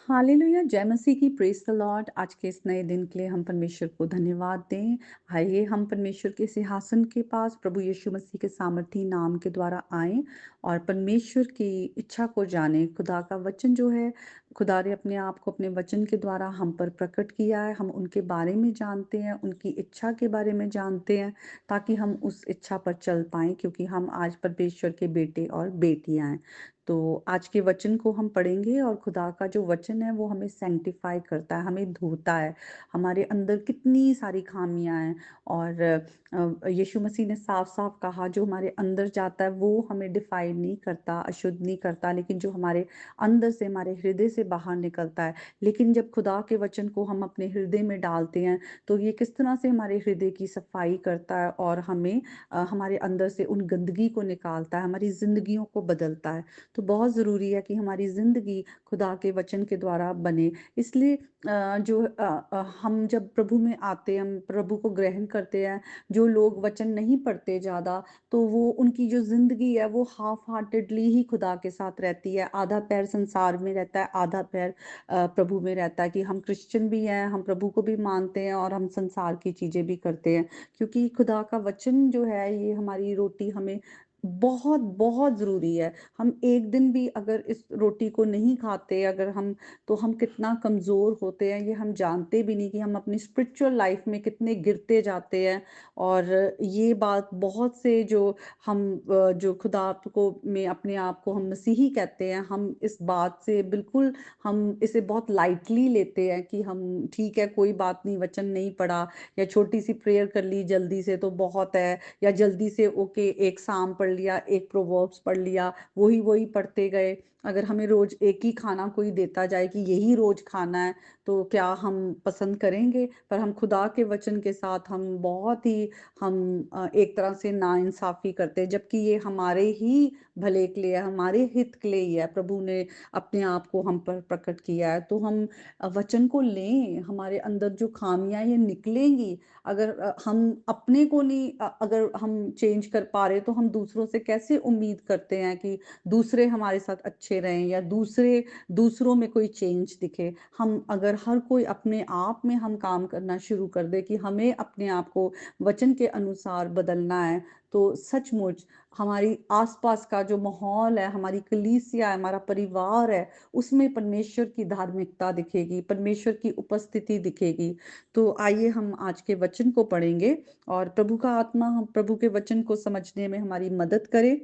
Hallelujah, जय मसीह की, praise the Lord. आज के इस नए दिन के लिए हम परमेश्वर को धन्यवाद दें। आइए हम परमेश्वर के सिंहासन के पास प्रभु यीशु मसीह के सामर्थी नाम के द्वारा आएँ और परमेश्वर की इच्छा को जानें। खुदा का वचन जो है, खुदा ने अपने आप को अपने वचन के द्वारा हम पर प्रकट किया है। हम उनके बारे में जानते हैं, उनकी इच्छा के बारे में जानते हैं, ताकि हम उस इच्छा पर चल पाएँ, क्योंकि हम आज परमेश्वर के बेटे और बेटियाँ हैं। तो आज के वचन को हम पढ़ेंगे और खुदा का जो वचन है वो हमें सैंक्टिफाई करता है, हमें धोता है। हमारे अंदर कितनी सारी खामियाँ हैं और यीशु मसीह ने साफ-साफ कहा, जो हमारे अंदर जाता है वो हमें डिफाइन नहीं करता, अशुद्ध नहीं करता, लेकिन जो हमारे अंदर से, हमारे हृदय से बाहर निकलता है। लेकिन जब खुदा के वचन को हम अपने हृदय में डालते हैं, तो ये किस तरह से हमारे हृदय की सफाई करता है और हमें हमारे अंदर से उन गंदगी को निकालता है, हमारी ज़िंदगियों को बदलता है। तो बहुत ज़रूरी है कि हमारी ज़िंदगी खुदा के वचन के द्वारा बने। इसलिए हम जब प्रभु में आते हैं, हम प्रभु को ग्रहण करते हैं, जो लोग वचन नहीं पढ़ते ज़्यादा, तो वो उनकी जो ज़िंदगी है वो हाफ़ हार्टेडली ही खुदा के साथ रहती है। आधा पैर संसार में रहता है, आधा पैर प्रभु में रहता है, कि हम क्रिश्चियन भी हैं, हम प्रभु को भी मानते हैं और हम संसार की चीज़ें भी करते हैं। क्योंकि खुदा का वचन जो है, ये हमारी रोटी हमें बहुत, बहुत ज़रूरी है। हम एक दिन भी अगर इस रोटी को नहीं खाते, अगर हम, तो हम कितना कमज़ोर होते हैं, ये हम जानते भी नहीं, कि हम अपनी स्पिरिचुअल लाइफ में कितने गिरते जाते हैं। और ये बात बहुत से जो खुदा को में अपने आप को हम मसीही कहते हैं, हम इस बात से बिल्कुल, हम इसे बहुत लाइटली लेते हैं कि हम ठीक है, कोई बात नहीं, वचन नहीं पढ़ा या छोटी-सी प्रेयर कर ली जल्दी से तो बहुत है, या जल्दी से ओके एक साम पढ़ लिया, एक प्रोवर्ब्स पढ़ लिया, वही-वही पढ़ते गए। अगर हमें रोज़ एक ही खाना कोई देता जाए कि यही रोज़ खाना है, तो क्या हम पसंद करेंगे? पर हम खुदा के वचन के साथ हम बहुत ही एक तरह से नाइंसाफ़ी करते हैं, जबकि ये हमारे ही भले के लिए है, हमारे हित के लिए ही है। प्रभु ने अपने आप को हम पर प्रकट किया है, तो हम वचन को लें, हमारे अंदर जो खामियाँ ये निकलेंगी। अगर हम अपने को नहीं, अगर हम चेंज कर पा रहे, तो हम दूसरों से कैसे उम्मीद करते हैं कि दूसरे हमारे साथ अच्छे रहें या दूसरों में कोई चेंज दिखे। हम अगर हर कोई अपने आप में हम काम करना शुरू कर दे कि हमें अपने आप को वचन के अनुसार बदलना है, तो सचमुच हमारी आस-पास का जो माहौल है, हमारी कलीसिया है, हमारा परिवार है, उसमें परमेश्वर की धार्मिकता दिखेगी, परमेश्वर की उपस्थिति दिखेगी। तो आइए हम आज के वचन को पढ़ेंगे और प्रभु का आत्मा हम प्रभु के वचन को समझने में हमारी मदद करे।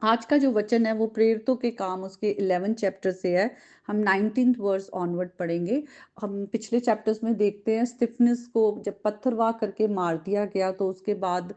आज का जो वचन है वो प्रेरितों के काम उसके 11 चैप्टर से है। हम 19th वर्स ऑनवर्ड पढ़ेंगे। हम पिछले चैप्टर्स में देखते हैं, स्टिफनस को जब पत्थरवाह करके मार दिया गया, तो उसके बाद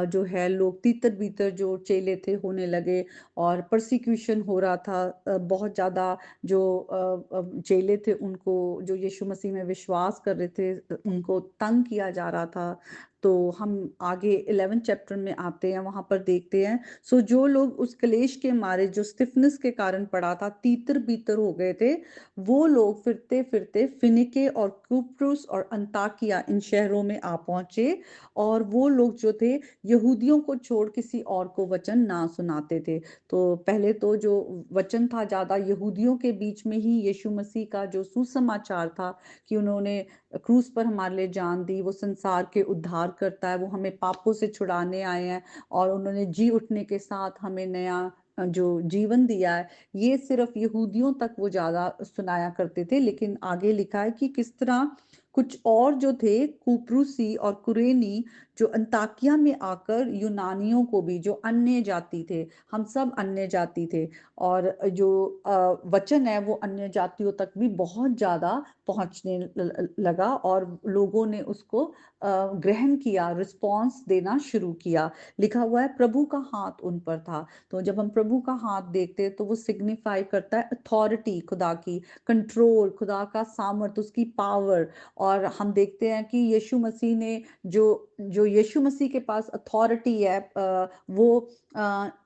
जो है लोग तीतर-बीतर जो चेले थे होने लगे और परसिक्यूशन हो रहा था। बहुत ज़्यादा जो चेले थे, उनको, जो यीशु मसीह में विश्वास कर रहे थे, उनको तंग किया जा रहा था। तो हम आगे 11 चैप्टर में आते हैं, वहाँ पर देखते हैं, सो जो लोग उस क्लेश के मारे, जो स्टिफनेस के कारण पड़ा था, तीतर-बीतर हो गए थे, वो लोग फिरते-फिरते फिनिके और कुप्रुस और अन्ताकिया इन शहरों में आ पहुँचे, और वो लोग जो थे, यहूदियों को छोड़ किसी और को वचन ना सुनाते थे। तो पहले तो जो वचन था, ज़्यादा यहूदियों के बीच में ही यीशु मसीह का जो सुसमाचार था, कि उन्होंने क्रूस पर हमारे लिए जान दी, वो संसार के उद्धार करता है, वो हमें पापों से छुड़ाने आए हैं और उन्होंने जी उठने के साथ हमें नया जो जीवन दिया है। ये सिर्फ़ यहूदियों तक वो ज़्यादा सुनाया करते थे, लेकिन आगे लिखा है कि किस तरह कुछ और जो थे, कुप्रुसी और कुरेनी, जो अन्ताकिया में आकर यूनानियों को भी, जो अन्य जाति थे, हम सब अन्य जाति थे, और जो वचन है वो अन्य जातियों तक भी बहुत ज़्यादा पहुँचने लगा, और लोगों ने उसको ग्रहण किया, रिस्पॉन्स देना शुरू किया। लिखा हुआ है, प्रभु का हाथ उन पर था। तो जब हम प्रभु का हाथ देखते हैं, तो वो सिग्निफाई करता है अथॉरिटी खुदा की, कंट्रोल खुदा का सामर्थ, उसकी पावर, और हम देखते हैं कि यीशु मसीह ने जो जो यीशु मसीह के पास अथॉरिटी है वो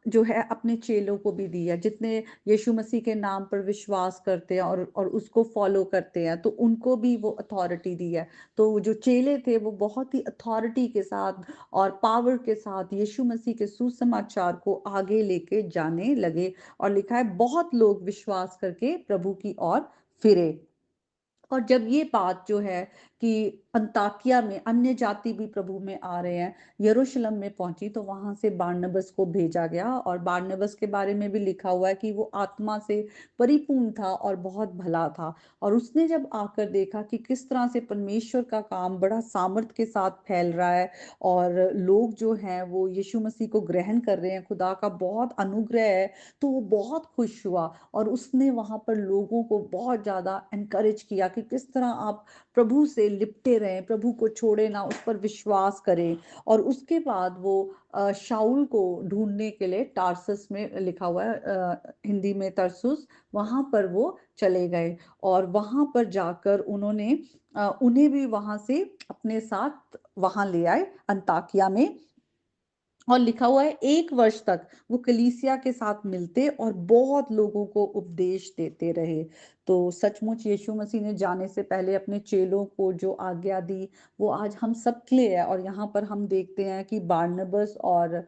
जो है अपने चेलों को भी दी है। जितने यीशु मसीह के नाम पर विश्वास करते हैं और उसको फॉलो करते हैं, तो उनको भी वो अथॉरिटी दी है। तो जो चेले थे वो बहुत ही अथॉरिटी के साथ और पावर के साथ यीशु मसीह के सुसमाचार को आगे लेके जाने लगे, और लिखा है बहुत लोग विश्वास करके प्रभु की ओर फिरे। और जब ये बात जो है कि अंताकिया में अन्य जाति भी प्रभु में आ रहे हैं, यरूशलेम में पहुंची, तो वहां से बारनबस को भेजा गया। और बारनबस के बारे में भी लिखा हुआ है कि वो आत्मा से परिपूर्ण था और बहुत भला था। और उसने जब आकर देखा कि किस तरह से परमेश्वर का काम बड़ा सामर्थ के साथ फैल रहा है, और लोग जो हैं वो यीशु मसीह को ग्रहण कर रहे हैं, खुदा का बहुत अनुग्रह है, तो वो बहुत खुश हुआ। और उसने वहां पर लोगों को बहुत ज्यादा एनकरेज किया कि किस तरह आप प्रभु से लिपटे रहें, प्रभु को छोड़े ना, उस पर विश्वास करें। और उसके बाद वो शाऊल को ढूंढने के लिए टार्सस में लिखा हुआ है हिंदी में तरसुस, वहां पर वो चले गए। और वहां पर जाकर उन्होंने उन्हें भी वहां से अपने साथ वहां ले आए अंताकिया में। और लिखा हुआ है 1 वर्ष तक वो कलीसिया के साथ मिलते और बहुत लोगों को उपदेश देते रहे। तो सचमुच यीशु मसीह ने जाने से पहले अपने चेलों को जो आज्ञा दी वो आज हम सब के लिए है। और यहाँ पर हम देखते हैं कि बारनबस और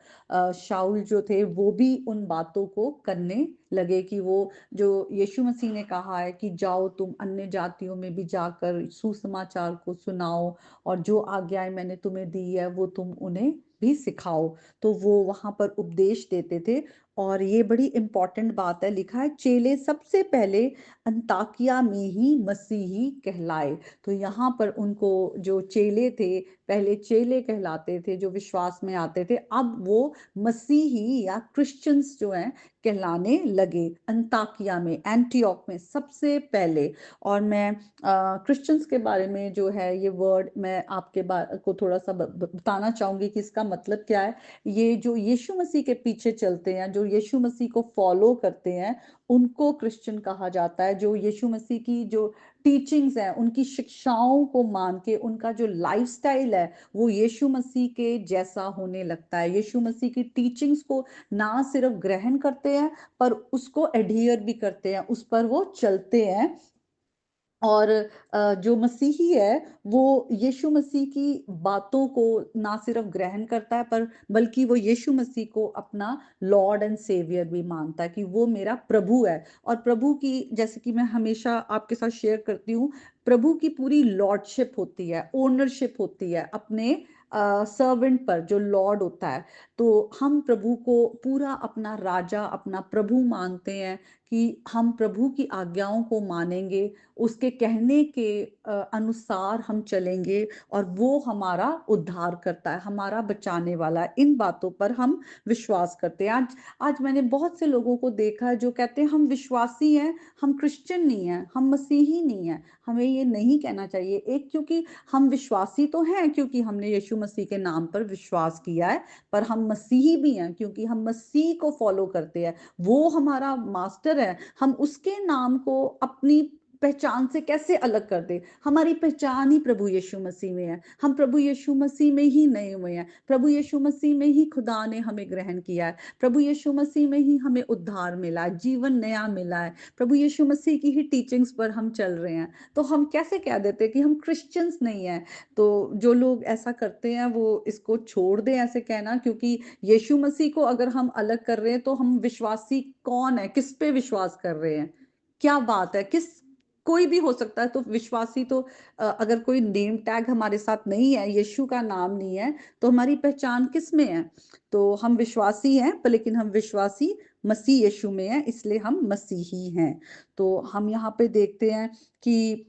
शाऊल जो थे वो भी उन बातों को करने लगे, कि वो जो यीशु मसीह ने कहा है कि जाओ तुम अन्य जातियों में भी जाकर सुसमाचार को सुनाओ, और जो आज्ञाएं मैंने तुम्हें दी है वो तुम उन्हें भी सिखाओ। तो वो वहां पर उपदेश देते थे। और ये बड़ी इंपॉर्टेंट बात है, लिखा है चेले सबसे पहले अंताकिया में ही मसीही कहलाए। तो यहाँ पर उनको जो चेले थे, पहले चेले कहलाते थे जो विश्वास में आते थे, अब वो मसीही या क्रिश्चियंस जो हैं कहलाने लगे अंताकिया में, एंटियोक में सबसे पहले। और मैं क्रिश्चियंस के बारे में जो है ये वर्ड मैं आपके को थोड़ा सा बताना चाहूंगी कि इसका मतलब क्या है। ये जो यीशु मसीह के पीछे चलते हैं, जो यीशु मसीह को फॉलो करते हैं, उनको क्रिश्चियन कहा जाता है। जो यीशु मसीह की जो टीचिंग्स हैं, उनकी शिक्षाओं को मान के उनका जो लाइफस्टाइल है वो यीशु मसीह के जैसा होने लगता है। यीशु मसीह की टीचिंग्स को ना सिर्फ ग्रहण करते हैं पर उसको एडहियर भी करते हैं, उस पर वो चलते हैं। और जो मसीही है वो यीशु मसीह की बातों को ना सिर्फ ग्रहण करता है पर बल्कि वो यीशु मसीह को अपना लॉर्ड एंड सेवियर भी मानता है, कि वो मेरा प्रभु है। और प्रभु की, जैसे कि मैं हमेशा आपके साथ शेयर करती हूँ, प्रभु की पूरी लॉर्डशिप होती है, ओनरशिप होती है अपने सर्वेंट पर, जो लॉर्ड होता है। तो हम प्रभु को पूरा अपना राजा, अपना प्रभु मानते हैं, कि हम प्रभु की आज्ञाओं को मानेंगे, उसके कहने के अनुसार हम चलेंगे, और वो हमारा उद्धार करता है, हमारा बचाने वाला है। इन बातों पर हम विश्वास करते हैं। आज आज मैंने बहुत से लोगों को देखा है जो कहते हैं हम विश्वासी हैं, हम क्रिश्चियन नहीं हैं, हम मसीही नहीं हैं। हमें ये नहीं कहना चाहिए। एक, क्योंकि हम विश्वासी तो हैं क्योंकि हमने यीशु मसीह के नाम पर विश्वास किया है, पर हम मसीही भी हैं क्योंकि हम मसीह को फॉलो करते हैं। वो हमारा मास्टर है, हम उसके नाम को अपनी पहचान से कैसे अलग कर दे। हमारी पहचान ही प्रभु यीशु मसीह में है, हम प्रभु यीशु मसीह में ही नए हुए हैं, प्रभु यीशु मसीह में ही खुदा ने हमें ग्रहण किया है, प्रभु यीशु मसीह में ही हमें उद्धार मिला है, जीवन नया मिला है, प्रभु यीशु मसीह की ही टीचिंग्स पर हम चल रहे हैं। तो हम कैसे कह देते कि हम क्रिश्चियंस नहीं हैं। तो जो लोग ऐसा करते हैं वो इसको छोड़ दें ऐसे कहना, क्योंकि यीशु मसीह को अगर हम अलग कर रहे हैं तो हम विश्वासी कौन है, किस पे विश्वास कर रहे हैं, क्या बात है, किस कोई भी हो सकता है। तो विश्वासी तो अगर कोई नेम टैग हमारे साथ नहीं है, यीशु का नाम नहीं है, तो हमारी पहचान किस में है। तो हम विश्वासी हैं पर लेकिन हम विश्वासी मसीह यीशु में हैं, इसलिए हम मसीही हैं। तो हम यहाँ पे देखते हैं कि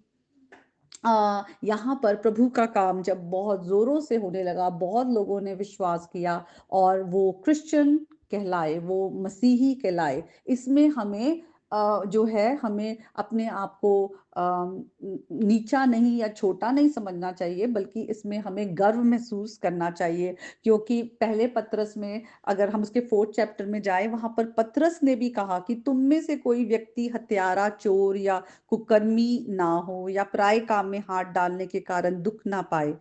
यहाँ पर प्रभु का काम जब बहुत जोरों से होने लगा, बहुत लोगों ने विश्वास किया और वो क्रिश्चियन कहलाए, वो मसीही कहलाए। इसमें हमें जो है हमें अपने आप को नीचा नहीं या छोटा नहीं समझना चाहिए, बल्कि इसमें हमें गर्व महसूस करना चाहिए, क्योंकि पहले पतरस में अगर हम उसके 4th चैप्टर में जाएँ, वहाँ पर पतरस ने भी कहा कि तुम में से कोई व्यक्ति हत्यारा, चोर या कुकर्मी ना हो या पराए काम में हाथ डालने के कारण दुःख ना पाए।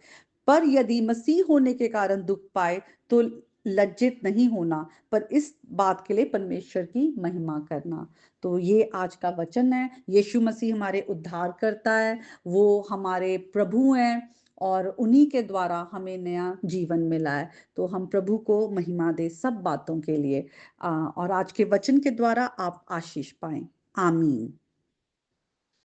पर यदि मसीह होने के कारण दुःख पाए, तो लज्जित नहीं होना, पर इस बात के लिए परमेश्वर की महिमा करना। तो ये आज का वचन है। यीशु मसीह हमारे उद्धारकर्ता है, वो हमारे प्रभु हैं और उन्हीं के द्वारा हमें नया जीवन मिला है। तो हम प्रभु को महिमा दें सब बातों के लिए और आज के वचन के द्वारा आप आशीष पाएँ। आमीन।